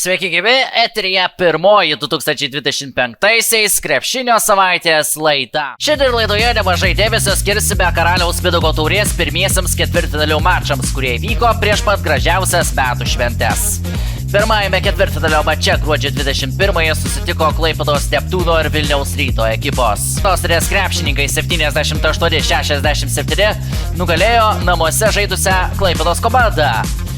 Sveiki gyvi, eteryje pirmoji 2025-aisiais krepšinio savaitės laida. Šiandien laidoje nemažai dėmesio skirsime Karaliaus Mindaugo taurės pirmiesiams ketvirtfinalio mačams, kurie vyko prieš pat gražiausias metų šventes. Pirmajame ketvirtfinalio mače gruodžio 21-ąją susitiko Klaipėdos Neptūno ir Vilniaus Ryto ekipos. Sostinės krepšininkai 78-67 nugalėjo namuose žaidusią Klaipėdos komandą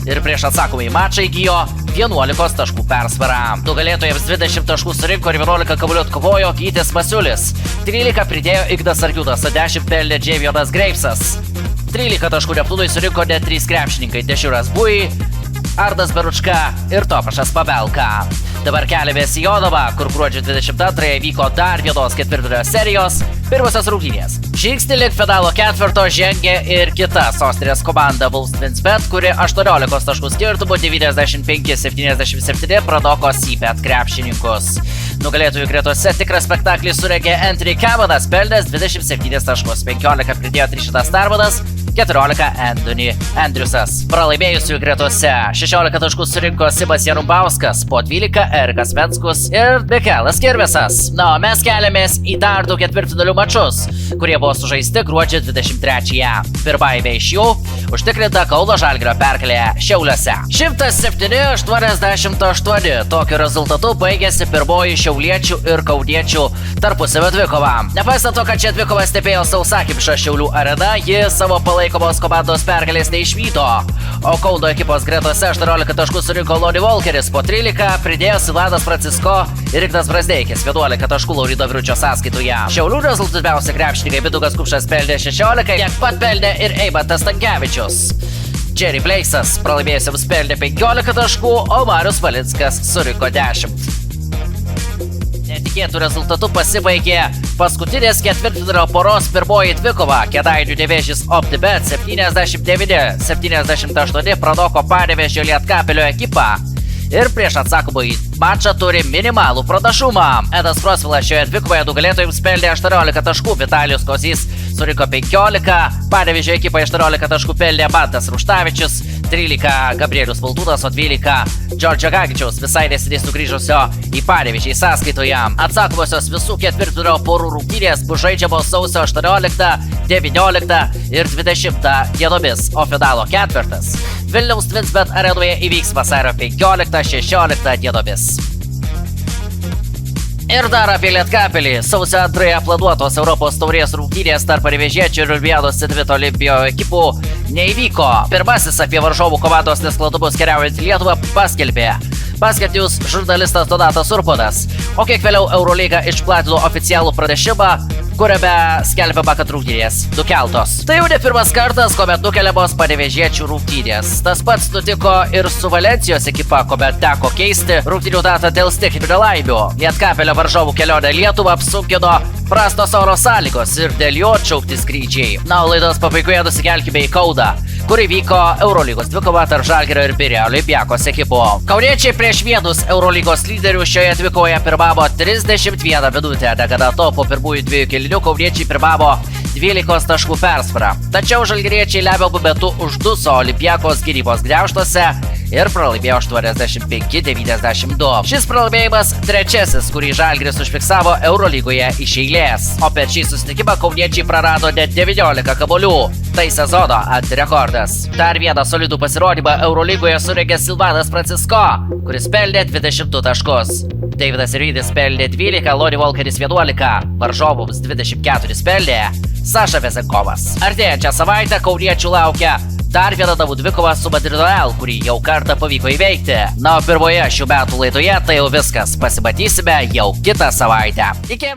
ir prieš atsakomąjį mačą įgijo 11 taškų persvarą. Nugalėtojams 20 taškų surinko ir 11 kamuolių atkovojo Gytis Masiulis. 13 pridėjo Ignas Argiūnas, o 10 pelnė Džeivijonas Greipsas. 13 taškų Neptūnui surinko net 3 krepšininkai: Dešiūras Bui, Ardas Beručka ir Tomašas Pabelka. Dabar keliamės į Jonavą, kur gruodžio 22-ąją vyko dar vienos ketvirtfinalio serijos pirmosios rungtynės. Žingsnį link finalo ketvirto žengė ir kita sostinės komanda Wolves Twinsbet, kuri 18 taškų skirtumu 95-77 pranoko Sypet krepšininkus. Nugalėtojų gretose tikras spektaklį surengė Anthony Kamanas, pelnęs 27 taškus, 15 pridėjo Trišitas Tarmanas, 14 Anthony Andriusas. Pralaimėjusių gretose 16 taškų surinko Simas Jarumbauskas, po 12 Erikas Venskus ir Mikelas Kirvesas. Na, o mes keliamės į dar du ketvirtfinalių mačus, kurie buvo sužaisti gruodžio 23-ąją. Pirmajame iš jų užtikrinta Kauno Žalgirio pergalė Šiauliuose. 107-88. Tokiu rezultatu baigėsi pirmoji šiauliečių ir kauniečių tarpusavio dvikova. Nepaisant to, kad čia dvikova stebėjo sausakimša Šiaulių arena, ji savo palaikomos komandos pergalės neišvydo. O Kauno ekipos gretose 18 taškų surinko Lonnie Walkeris, po 13 pridėjo Silanas Francisko ir Ignas Brazdeikis, 11 taškų Laurido Vyručio sąskaitoje. Šiaulių rezultatyviausi krepšininkai Mindaugas Kupšas pelnė 16, tiek pat pelnė ir Eimantas Stankevičius. Jerry Bleisas pralaimėjusiems pelnė 15 taškų, o Marius Valinskas surinko 10. Netikėtų rezultatų pasibaigė paskutinės ketvirtfinalio poros pirmoji dvikova. Kėdainių Nevėžis OptiBet 79-78 pranoko Panevėžio Lietkabelio ekipą ir prieš atsakomąjį mačą turi minimalų pranašumą. Edas Krosvilas šioje dvikovoje nugalėtojams pelnė 18 taškų, Vitalijus Kozys surinko 15, Panevėžio ekipa 18 taškų pelnė Mantas Ruštavičius, 13 Gabrielius Valtūnas, o 12 Džordžio Gagičiaus visai neseniai sugrįžusio į Panevėžį sąskaitoje. Atsakomosios visų ketvirtfinalio porų rungtynės bus žaidžiamos sausio 18, 19 ir 20 dienomis, o finalo ketvirtas Vilniaus Twinsbet arenoje įvyks vasario 15-16 dienomis. Ir dar apie Lietkabelį. Sausio 2 planuotos Europos taurės rungtynės tarp panevėžiečių ir Olimpiados Sidvito Olimpijo ekipų neįvyko. Pirmasis apie varžovų komandos nesklandumus keliaujant į Lietuvą paskelbė Basket News žurnalistas Donatas Urbonas, o kiek vėliau Eurolyga išplatino oficialų pranešimą, kuriame skelbiama, kad rungtynės nukeltos. Tai jau ne pirmas kartas, kuomet nukeliamos panevėžiečių rungtynės. Tas pats nutiko ir su Valencijos ekipa, kuomet teko keisti rungtynių datą dėl stichinių nelaimių. Lietkabelio varžovų kelionę Lietuvą apsunkino prastos oro sąlygos ir dėl jo atšaukti skrydžiai. Na, o laidos pabaigoje nusikelkime į Kauną, kur įvyko Eurolygos dvikova tarp Žalgirio ir Pirėjo Olympiakos ekipų. Kauniečiai prieš vienus Eurolygos lyderių šioje dvikovoje pirmavo 31 minutę, negana to po pirmųjų dviejų kėlinių kauniečiai pirmavo 12 taškų persvarą. Tačiau žalgiriečiai lemiamu metu užduso Olympiakos gynybos gniaužtuose ir pralaimėjo 85-92. Šis pralaimėjimas trečiasis, kurį Žalgiris užfiksavo Eurolygoje iš eilės. O per šį susitikimą kauniečiai prarado net 19 kamuolių. Tai sezono antirekordas. Dar vieną solidų pasirodymą Eurolygoje surengė Silvanas Francisko, kuris pelnė 22 taškus. Davidas Rydis pelnė 12, Lonnie Walkeris 11, varžovams 24 pelnė Saša Vezenkovas. Artėjančią savaitę kauniečių laukia dar viena namų dvikova su Madrido Real, kurį jau kartą pavyko įveikti. Na, o pirmoje šių metų laidoje tai jau viskas. Pasimatysime jau kitą savaitę. Iki!